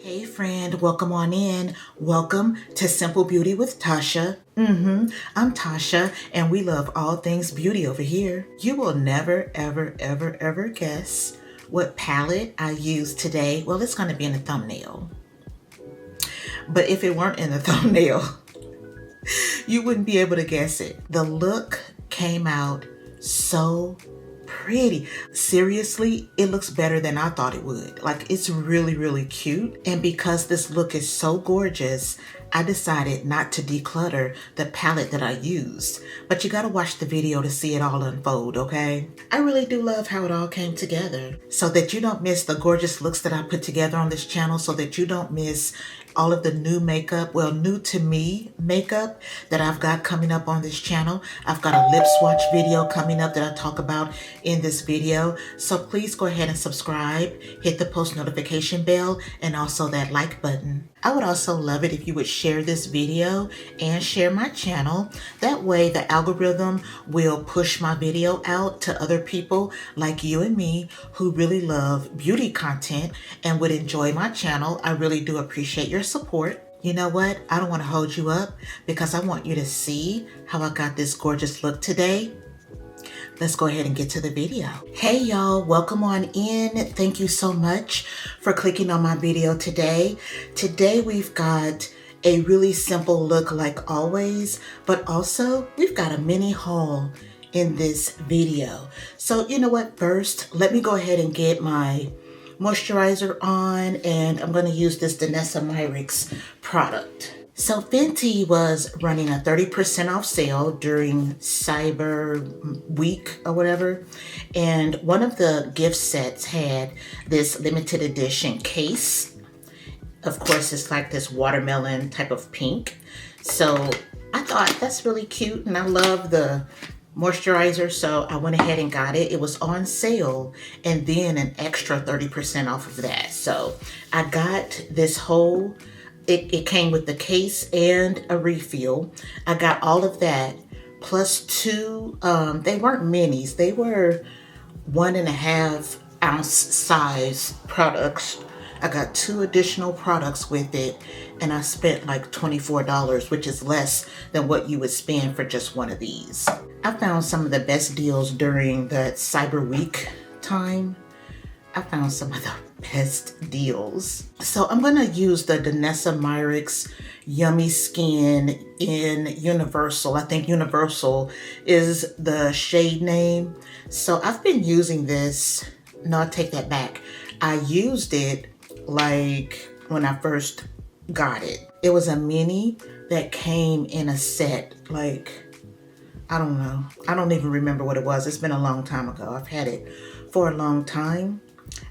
Hey friend, welcome on in. Welcome to Simple Beauty with Tasha. I'm Tasha and we love all things beauty over here. You will never, ever guess what palette I used today. Well, it's going to be in the thumbnail. But if it weren't in the thumbnail, you wouldn't be able to guess it. The look came out so pretty. Seriously, it looks better than I thought it would. Like, it's really cute. And because this look is so gorgeous, I decided not to declutter the palette that I used. But you gotta watch the video to see it all unfold, okay? I really do love how it all came together. So that you don't miss the gorgeous looks that I put together on this channel, so that you don't miss all of the new makeup, well, new to me makeup that I've got coming up on this channel. I've got a lip swatch video coming up that I talk about in this video. So please go ahead and subscribe, hit the post notification bell, and also that like button. I would also love it if you would share this video and share my channel. That way the algorithm will push my video out to other people like you and me who really love beauty content and would enjoy my channel. I really do appreciate your support. You know what? I don't want to hold you up because I want you to see how I got this gorgeous look today. Let's go ahead and get to the video. Hey y'all, welcome on in. Thank you so much for clicking on my video today. Today we've got a really simple look like always, but also we've got a mini haul in this video. So you know what? First, let me go ahead and get my moisturizer on, and I'm going to use this Magnet-Eyezed product. So Fenty was running a 30% off sale during Cyber Week or whatever. And one of the gift sets had this limited edition case. Of course, it's like this watermelon type of pink. So I thought that's really cute and I love the moisturizer, so I went ahead and got it. It was on sale and then an extra 30% off of that. So I got this whole, it came with the case and a refill. I got all of that plus two, they weren't minis, they were 1.5 ounce size products. I got 2 additional products with it and I spent like $24, which is less than what you would spend for just one of these. I found some of the best deals during the Cyber Week time. I found some of the best deals. So I'm gonna use the Magnet-Eyezed Yummy Skin in Universal. I think Universal is the shade name. So I've been using this, no, I take that back. I used it like when I first got it. It was a mini that came in a set, like, I don't know. I don't even remember what it was. It's been a long time ago. I've had it for a long time.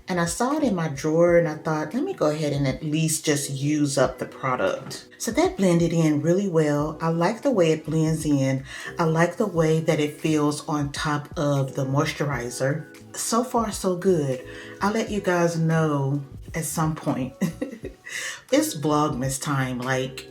And I saw it in my drawer and I thought, let me go ahead and at least just use up the product. So that blended in really well. I like the way it blends in. I like the way that it feels on top of the moisturizer. So far, so good. I'll let you guys know at some point. It's Vlogmas time. Like,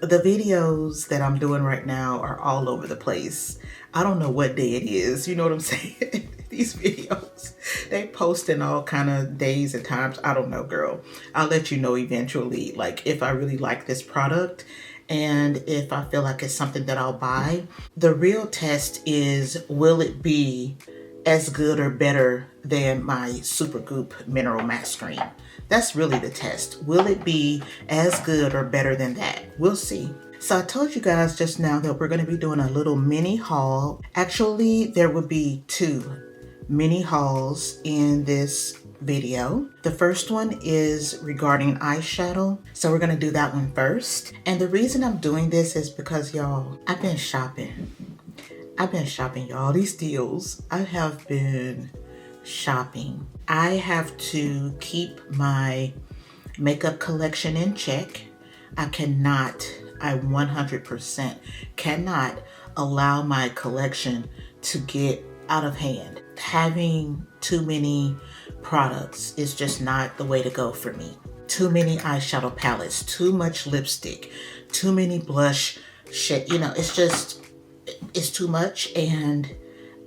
the videos that I'm doing right now are all over the place. I don't know what day it is. You know what I'm saying? These videos, they post in all kind of days and times. I don't know, girl. I'll let you know eventually, like, if I really like this product and if I feel like it's something that I'll buy. The real test is, will it be as good or better than my Supergoop Mineral Mattescreen? That's really the test. Will it be as good or better than that? We'll see. So I told you guys just now that we're going to be doing a little mini haul. Actually, there would be 2 mini hauls in this video. The first one is regarding eyeshadow. So we're going to do that one first. And the reason I'm doing this is because, y'all, I've been shopping. Y'all. These deals. I have been shopping. I have to keep my makeup collection in check. I 100% cannot allow my collection to get out of hand. Having too many products is just not the way to go for me. Too many eyeshadow palettes, too much lipstick, too many blush shit. You know, it's too much and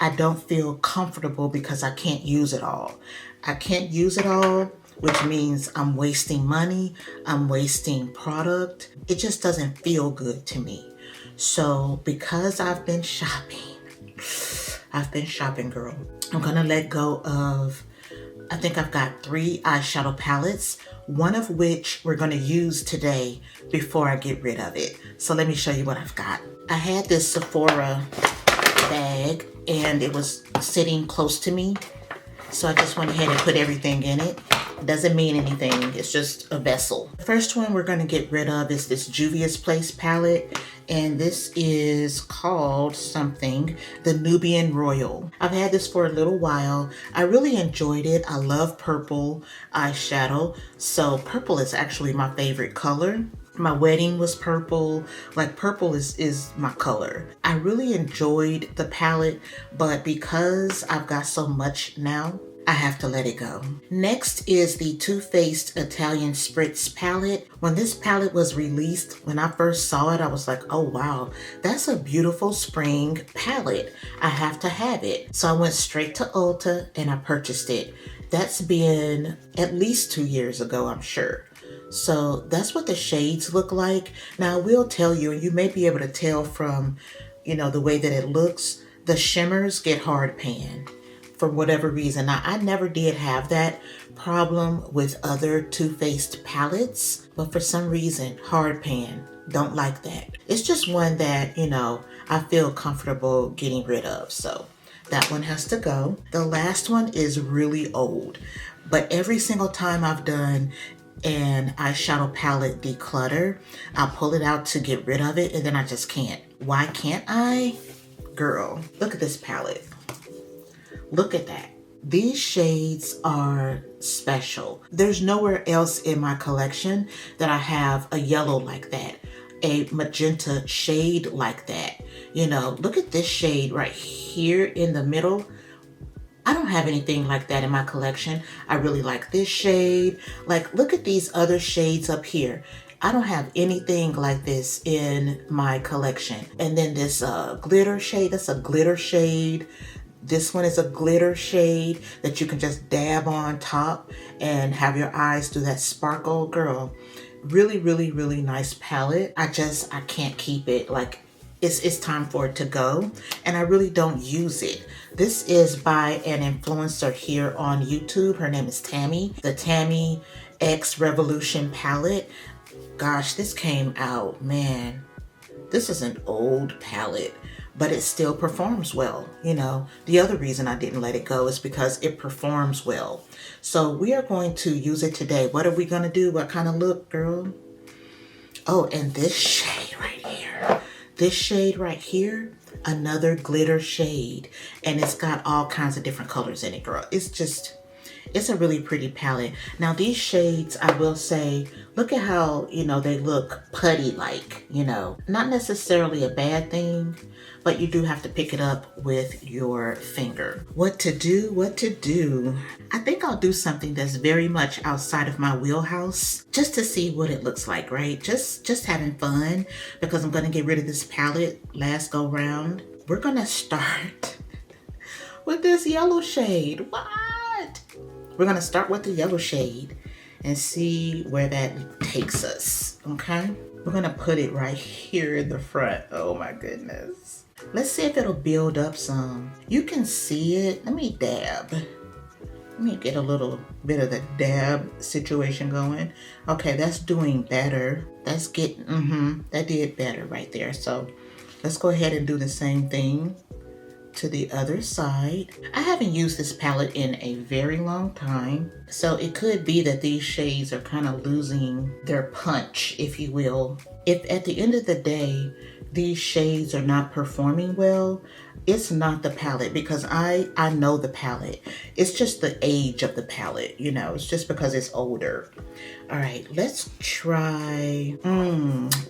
I don't feel comfortable because I can't use it all. I can't use it all which means I'm wasting money, I'm wasting product. It just doesn't feel good to me. So because I've been shopping, girl, I'm gonna let go of, I think I've got 3 eyeshadow palettes, one of which we're gonna use today before I get rid of it. So let me show you what I've got. I had this Sephora bag and it was sitting close to me. So I just went ahead and put everything in it. It doesn't mean anything, it's just a vessel. The first one we're gonna get rid of is this Juvia's Place palette. And this is called something, the Nubian Royal. I've had this for a little while. I really enjoyed it. I love purple eyeshadow. So purple is actually my favorite color. My wedding was purple. Like purple is my color. I really enjoyed the palette, but because I've got so much now, I have to let it go. Next is the Too Faced Italian Spritz palette. When this palette was released, when I first saw it, I was like, oh wow, that's a beautiful spring palette. I have to have it. So I went straight to Ulta and I purchased it. That's been at least 2 years ago, I'm sure. So that's what the shades look like. Now I will tell you, and you may be able to tell from, the way that it looks, the shimmers get hard pan. For whatever reason. Now, I never did have that problem with other Too Faced palettes, but for some reason, hard pan, don't like that. It's just one that, I feel comfortable getting rid of. So that one has to go. The last one is really old, but every single time I've done an eyeshadow palette declutter, I'll pull it out to get rid of it and then I just can't. Why can't I? Girl, look at this palette. Look at that. These shades are special. There's nowhere else in my collection that I have a yellow like that, a magenta shade like that. Look at this shade right here in the middle. I don't have anything like that in my collection. I really like this shade. Like, look at these other shades up here. I don't have anything like this in my collection. And then this glitter shade, that's a glitter shade. This one is a glitter shade that you can just dab on top and have your eyes do that sparkle. Girl, really, really, really nice palette. I can't keep it. Like, it's time for it to go. And I really don't use it. This is by an influencer here on YouTube. Her name is Tammy. The Tammy X Revolution palette. Gosh, this came out, man. This is an old palette, but it still performs well. The other reason I didn't let it go is because it performs well. So we are going to use it today. What are we gonna do? What kind of look, girl? Oh, and this shade right here. This shade right here, another glitter shade. And it's got all kinds of different colors in it, girl. It's a really pretty palette. Now these shades, I will say, look at how, they look putty-like, Not necessarily a bad thing, but you do have to pick it up with your finger. What to do? I think I'll do something that's very much outside of my wheelhouse, just to see what it looks like, right? Just having fun, because I'm gonna get rid of this palette last go round. We're gonna start with this yellow shade. What? We're gonna start with the yellow shade and see where that takes us, okay? We're gonna put it right here in the front. Oh my goodness. Let's see if it'll build up some. You can see it. Let me dab. Let me get a little bit of the dab situation going. Okay, that's doing better. That's getting, that did better right there. So let's go ahead and do the same thing to the other side. I haven't used this palette in a very long time, so it could be that these shades are kind of losing their punch, if you will. If at the end of the day, these shades are not performing well, it's not the palette, because I know the palette. It's just the age of the palette, it's just because it's older. All right, let's try,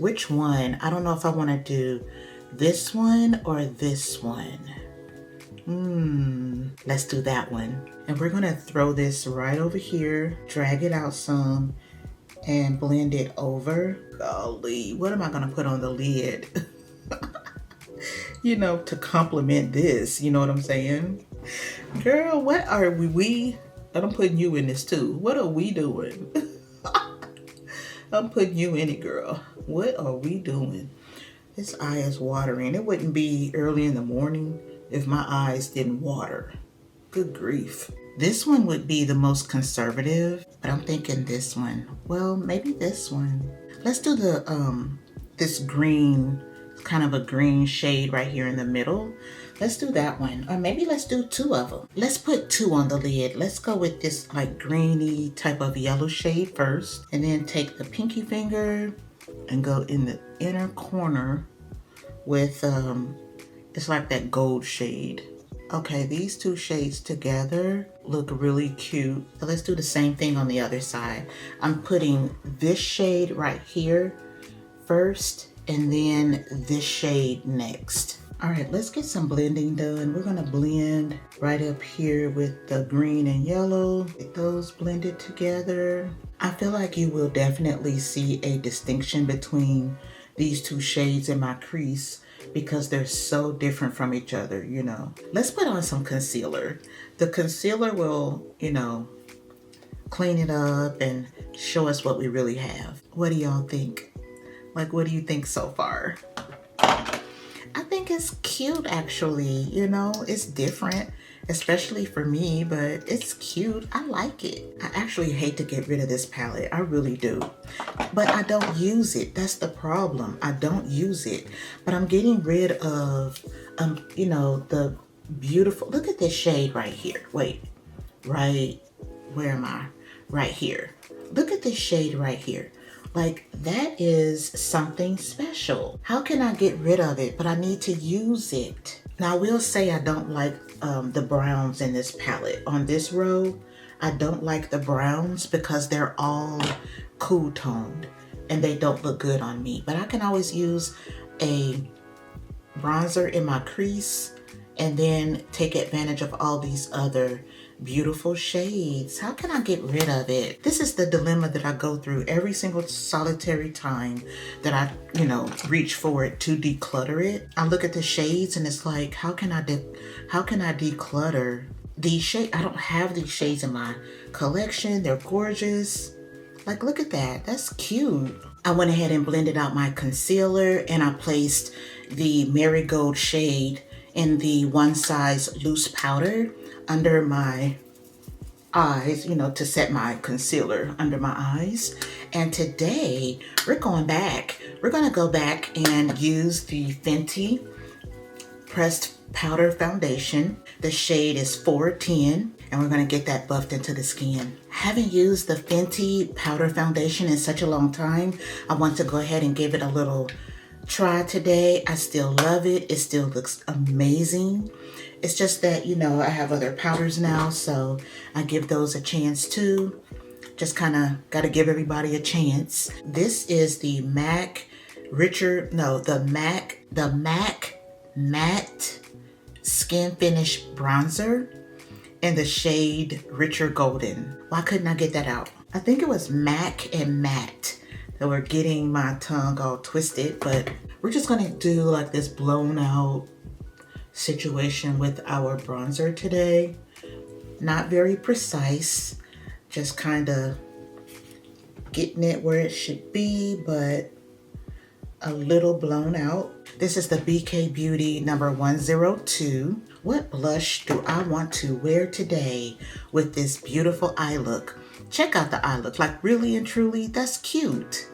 which one? I don't know if I want to do this one or this one. Let's do that one. And we're gonna throw this right over here, drag it out some, and blend it over. Golly, what am I gonna put on the lid? To complement this, you know what I'm saying? Girl, what are we? And I'm putting you in this too. What are we doing? I'm putting you in it, girl. What are we doing? This eye is watering. It wouldn't be early in the morning if my eyes didn't water. Good grief. This one would be the most conservative, but I'm thinking this one. Well, maybe this one. Let's do the this green, kind of a green shade right here in the middle. Let's do that one. Or maybe let's do two of them. Let's put two on the lid. Let's go with this like greeny type of yellow shade first, and then take the pinky finger and go in the inner corner with it's like that gold shade. Okay, these two shades together look really cute. So let's do the same thing on the other side. I'm putting this shade right here first, and then this shade next. All right, let's get some blending done. We're gonna blend right up here with the green and yellow. Get those blended together. I feel like you will definitely see a distinction between these two shades in my crease because they're so different from each other, you know. Let's put on some concealer. The concealer will, you know, clean it up and show us what we really have. What do y'all think? Like, what do you think so far? I think it's cute, actually. You know, it's different, especially for me, but it's cute. I like it. I actually hate to get rid of this palette. I really do. But I don't use it. That's the problem. I don't use it. But I'm getting rid of, you know, the beautiful, look at this shade right here. Wait, right, where am I? Right here. Look at this shade right here. Like, that is something special. How can I get rid of it? But I need to use it. Now, I will say I don't like the browns in this palette. On this row, I don't like the browns because they're all cool toned and they don't look good on me. But I can always use a bronzer in my crease and then take advantage of all these other beautiful shades. How can I get rid of it? This is the dilemma that I go through every single solitary time that I, you know, reach for it to declutter it. I look at the shades and it's like, how can I declutter these shades? I don't have these shades in my collection. They're gorgeous. Like, look at that. That's cute. I went ahead and blended out my concealer and I placed the Marigold shade in the one size loose powder under my eyes, you know, to set my concealer under my eyes. And today we're going to go back and use the Fenty pressed powder foundation. The shade is 410 and we're going to get that buffed into the skin. I haven't used the Fenty powder foundation in such a long time. I want to go ahead and give it a little try today. I still love it. It still looks amazing. It's just that, you know, I have other powders now, so I give those a chance too. Just kind of got to give everybody a chance. This is the MAC Matte Skin Finish Bronzer in the shade Richer Golden. Why couldn't I get that out? I think it was MAC and Matte that were getting my tongue all twisted, but we're just gonna do like this blown out situation with our bronzer today. Not very precise, just kind of getting it where it should be, but a little blown out. This is the BK Beauty number 102. What blush do I want to wear today with this beautiful eye look? Check out the eye look, like really and truly, that's cute.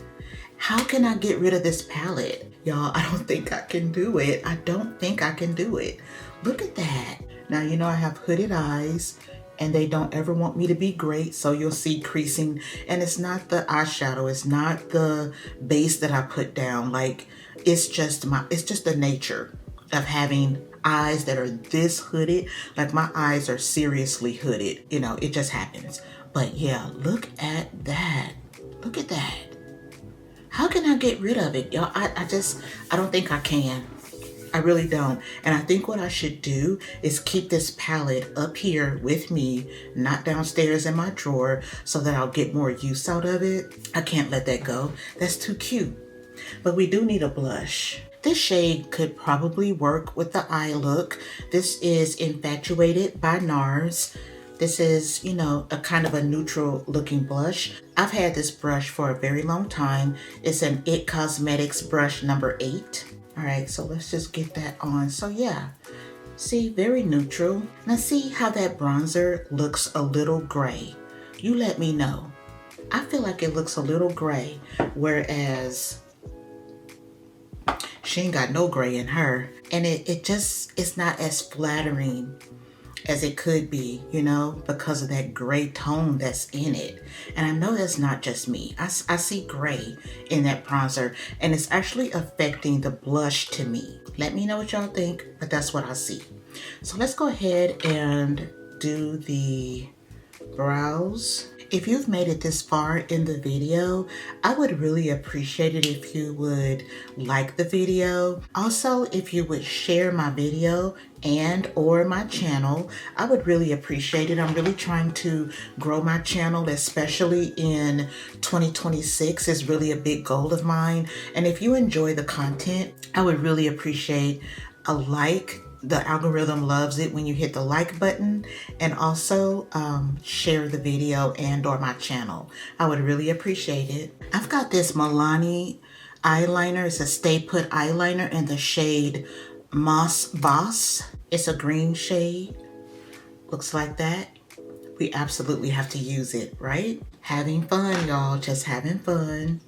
How can I get rid of this palette? Y'all, I don't think I can do it. I don't think I can do it. Look at that. Now, you know I have hooded eyes and they don't ever want me to be great, so you'll see creasing. And it's not the eyeshadow, it's not the base that I put down. Like, it's just the nature of having eyes that are this hooded. Like, my eyes are seriously hooded. You know, it just happens. But yeah, look at that. Look at that. How can I get rid of it? Y'all, I don't think I can. I really don't. And I think what I should do is keep this palette up here with me, not downstairs in my drawer, so that I'll get more use out of it. I can't let that go. That's too cute. But we do need a blush. This shade could probably work with the eye look. This is Infatuated by NARS. This is, you know, a kind of a neutral looking blush. I've had this brush for a very long time. It's an IT Cosmetics brush number 8. All right, so let's just get that on. So yeah, see, very neutral. Now see how that bronzer looks a little gray. You let me know. I feel like it looks a little gray, whereas she ain't got no gray in her. And it's not as flattering as it could be, you know, because of that gray tone that's in it. And I know that's not just me. I see gray in that bronzer, and it's actually affecting the blush to me. Let me know what y'all think, but that's what I see. So let's go ahead and do the brows. If you've made it this far in the video, I would really appreciate it if you would like the video. Also, if you would share my video and or my channel, I would really appreciate it. I'm really trying to grow my channel, especially in 2026 is really a big goal of mine. And if you enjoy the content, I would really appreciate a like. The algorithm loves it when you hit the like button, and also share the video and or my channel. I would really appreciate it. I've got this Milani eyeliner. It's a Stay Put eyeliner in the shade Moss Boss. It's a green shade. Looks like that. We absolutely have to use it, right? Having fun, y'all, just having fun.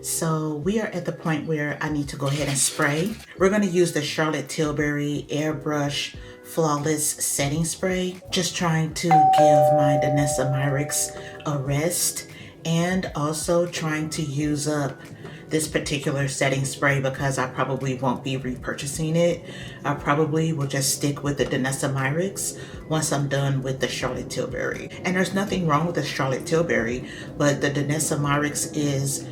So we are at the point where I need to go ahead and spray. We're going to use the Charlotte Tilbury Airbrush Flawless Setting Spray. Just trying to give my Danessa Myricks a rest, and also trying to use up this particular setting spray because I probably won't be repurchasing it. I probably will just stick with the Danessa Myricks once I'm done with the Charlotte Tilbury. And there's nothing wrong with the Charlotte Tilbury, but the Danessa Myricks is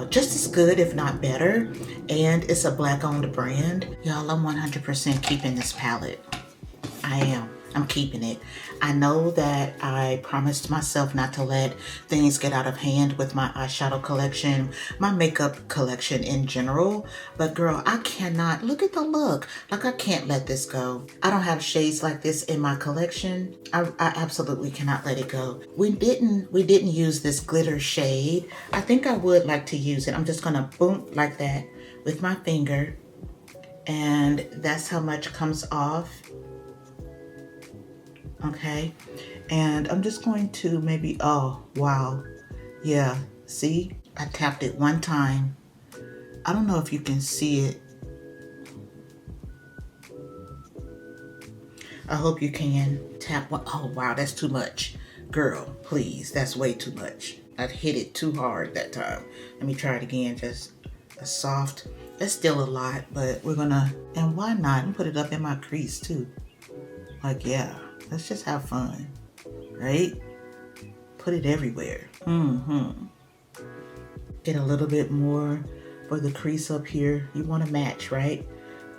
just as good, if not better, and it's a Black-owned brand. Y'all, I'm 100% keeping this palette. I am. I'm keeping it. I know that I promised myself not to let things get out of hand with my eyeshadow collection, my makeup collection in general, but girl, I cannot, look at the look. Like, I can't let this go. I don't have shades like this in my collection. I absolutely cannot let it go. We didn't use this glitter shade. I think I would like to use it. I'm just gonna boom like that with my finger, and that's how much comes off. Okay, and I'm just going to maybe, oh wow, yeah, see, I tapped it one time. I don't know if you can see it. I hope you can. Tap one. Oh wow, that's too much. Girl, please, that's way too much. I hit it too hard that time. Let me try it again, just a soft. That's still a lot, but we're gonna, and why not? And put it up in my crease too. Like, yeah. Let's just have fun, right? Put it everywhere. Get a little bit more for the crease up here. You want to match, right?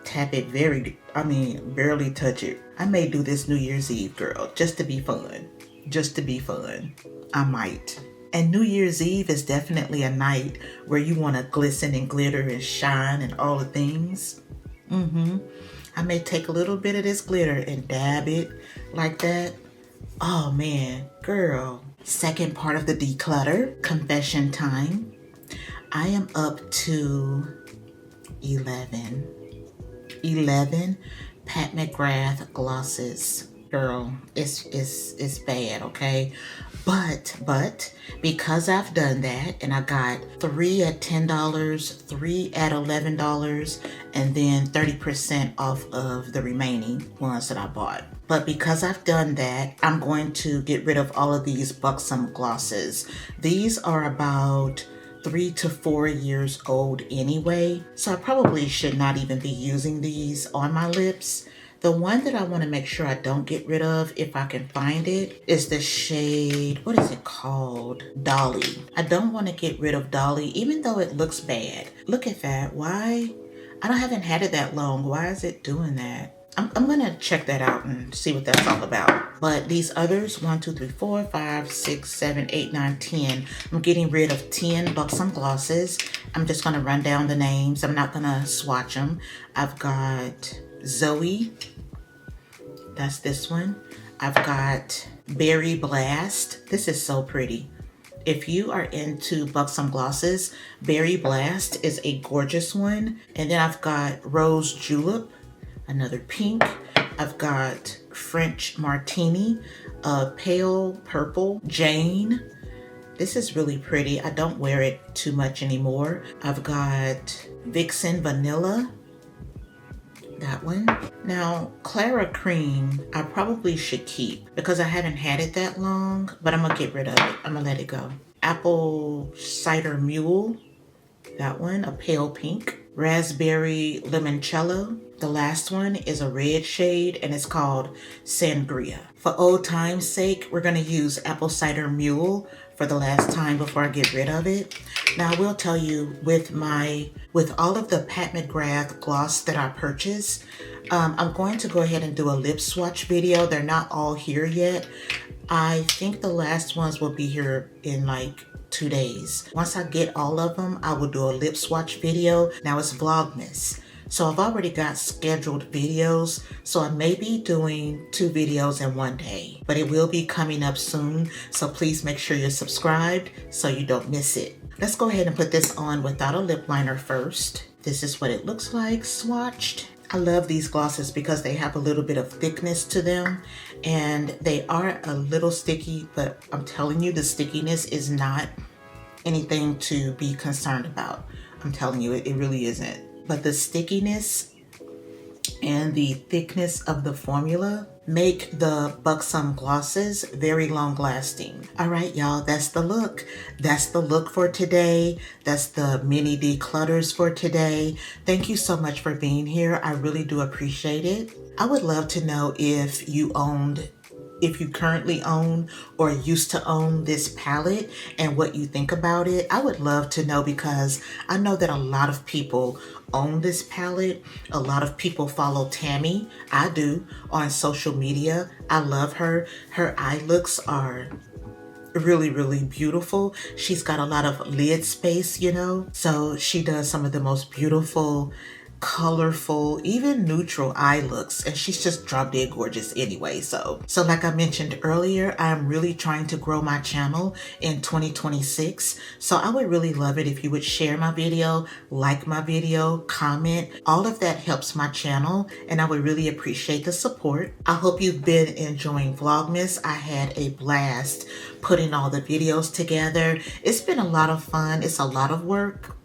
Tap it barely touch it. I may do this New Year's Eve, girl, just to be fun. Just to be fun. I might. And New Year's Eve is definitely a night where you want to glisten and glitter and shine and all the things. I may take a little bit of this glitter and dab it like that. Oh man, girl. Second part of the declutter, confession time. I am up to 11 Pat McGrath glosses. Girl, it's bad, okay? But because I've done that, and I got 3 at $10, 3 at $11, and then 30% off of the remaining ones that I bought. But because I've done that, I'm going to get rid of all of these buxom glosses. These are about 3 to 4 years old anyway, so I probably should not even be using these on my lips. The one that I want to make sure I don't get rid of, if I can find it, is the shade, what is it called? Dolly. I don't want to get rid of Dolly, even though it looks bad. Look at that. Why? I haven't had it that long. Why is it doing that? I'm going to check that out and see what that's all about. But these others, 1, 2, 3, 4, 5, 6, 7, 8, 9, 10. I'm getting rid of 10 buxom glosses. I'm just going to run down the names. I'm not going to swatch them. I've got Zoe, that's this one. I've got Berry Blast. This is so pretty. If you are into buxom glosses, Berry Blast is a gorgeous one. And then I've got Rose Julep, another pink. I've got French Martini, Pale Purple Jane. This is really pretty. I don't wear it too much anymore. I've got Vixen Vanilla, that one. Now, Clara Cream, I probably should keep because I haven't had it that long, but I'm gonna get rid of it. I'm gonna let it go. Apple Cider Mule, that one, a pale pink. Raspberry Limoncello. The last one is a red shade and it's called Sangria. For old time's sake, we're gonna use Apple Cider Mule for the last time before I get rid of it. Now I will tell you, with all of the Pat McGrath gloss that I purchased, I'm going to go ahead and do a lip swatch video. They're not all here yet. I think the last ones will be here in like 2 days. Once I get all of them, I will do a lip swatch video. Now it's Vlogmas. So I've already got scheduled videos, so I may be doing 2 videos in 1 day, but it will be coming up soon. So please make sure you're subscribed so you don't miss it. Let's go ahead and put this on without a lip liner first. This is what it looks like swatched. I love these glosses because they have a little bit of thickness to them and they are a little sticky, but I'm telling you, the stickiness is not anything to be concerned about. I'm telling you, it really isn't. But the stickiness and the thickness of the formula make the buxom glosses very long lasting. All right, y'all, that's the look. That's the look for today. That's the mini declutters for today. Thank you so much for being here. I really do appreciate it. I would love to know if you currently own or used to own this palette and what you think about it. I would love to know because I know that a lot of people own this palette. A lot of people follow Tammy. I do, on social media. I love her. Her eye looks are really, really beautiful. She's got a lot of lid space, you know, so she does some of the most beautiful, colorful, even neutral eye looks, and she's just drop dead gorgeous anyway. So like I mentioned earlier, I'm really trying to grow my channel in 2026. So I would really love it if you would share my video, like my video, comment. All of that helps my channel and I would really appreciate the support. I hope you've been enjoying Vlogmas. I had a blast putting all the videos together. It's been a lot of fun. It's a lot of work.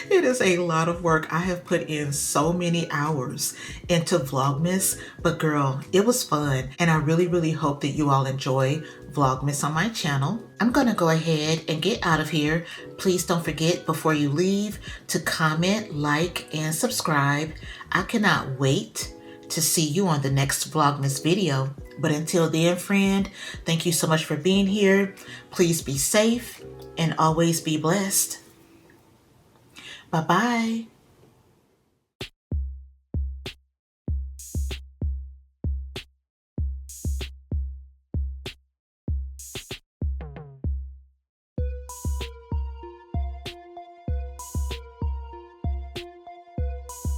It is a lot of work. I have put in so many hours into Vlogmas, but girl, it was fun. And I really, really hope that you all enjoy Vlogmas on my channel. I'm gonna go ahead and get out of here. Please don't forget before you leave to comment, like, and subscribe. I cannot wait to see you on the next Vlogmas video. But until then, friend, thank you so much for being here. Please be safe and always be blessed. Bye-bye.